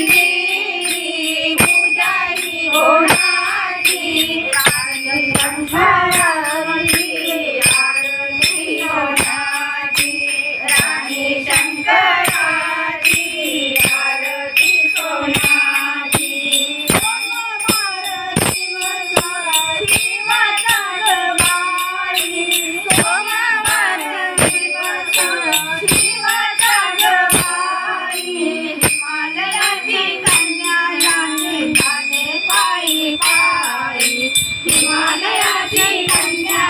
मंदिरी पुजारी कोणाची राणी शंकराची आरती कोणाची राणी शंकराची आरती सोनाची सोमवार दिवस शिवाचा गवारी सोमवार दिवस शिवाचा गवारी हिमालयाची कन्या जाते पायी पायी हिमालयाची कन्या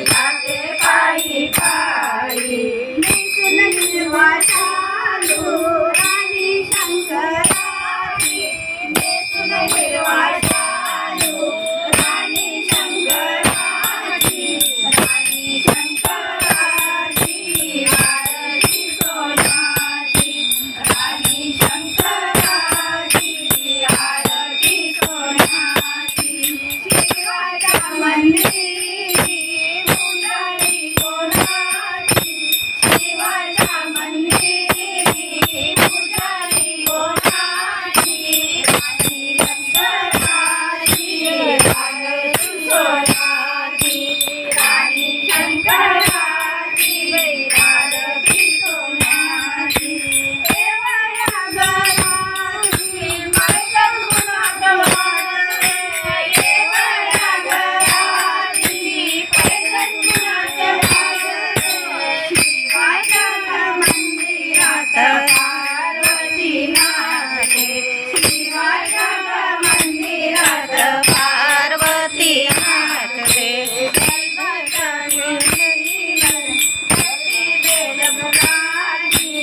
जाते पायी पायी नेसून हिरवा शालू राणी शंकराची नेसून हिरवा शालू राणी शंकराची राणी शंकराची आरती सोनाची राणी शंकराची आरती सोनाची शिवाच्या मंदिरी पुजारी कोणाची शिवाच्या मंदिरी पुजारी कोणाची राणी शंकराची आरती सोनाची राणी शंकराची आरती सोनाची देवया घराची मैत्रीण गुणात वाढते देवया घराची मैत्रीण गुणात वाढते शिवाच्या मंदिरात पार्वती नाचते शिवाच्या मंदिरात पार्वती नाचते जलभाच्या गिरणीवर भरती बेलफुलाची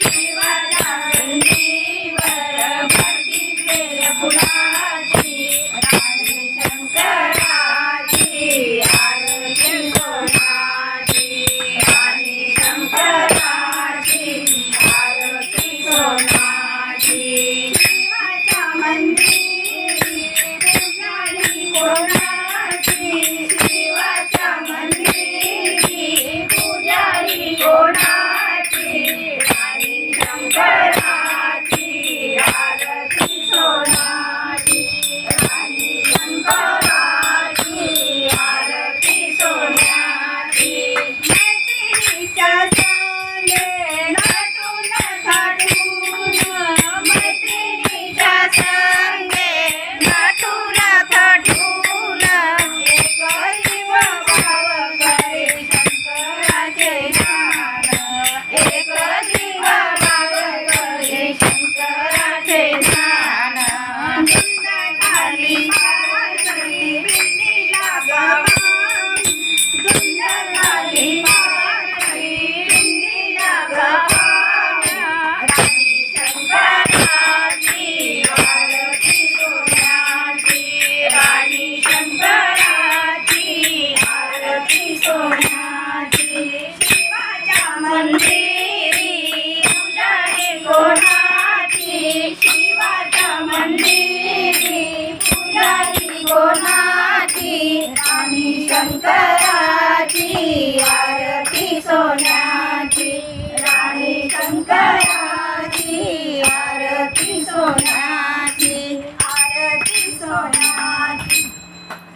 शिवाच्या गिरणीवर भरती बेलफुलाची राणी शंकराची आरती सोनाची राणी शंकराची आरती सोनाची शिवाच्या मंदिरी पुजारी कोणाची शिवाच्या मंदिरी पुजारी कोणाची राणी शंकराची आरती सोनाची राणी शंकराची आरती सोनाची मैत्रिणीच्या संगे नटून थटून मैत्रिणीच्या संगे नटून थटून एक जीव भाव करे शंकराचे ध्यान एक जीव भाव करे शंकराचे ध्यान धुंद झाली पार्वती पिंडीला गवाम धुंद झाली पार्वती पिंडीला गवाम राणी शंकराची आरती सोनाची राणी शंकराची आरती सोनाची शिवाच्या मंदिरी पुजारी कोणाची शिवाच्या मंदिरी पुजारी कोणाची राणी शंकराची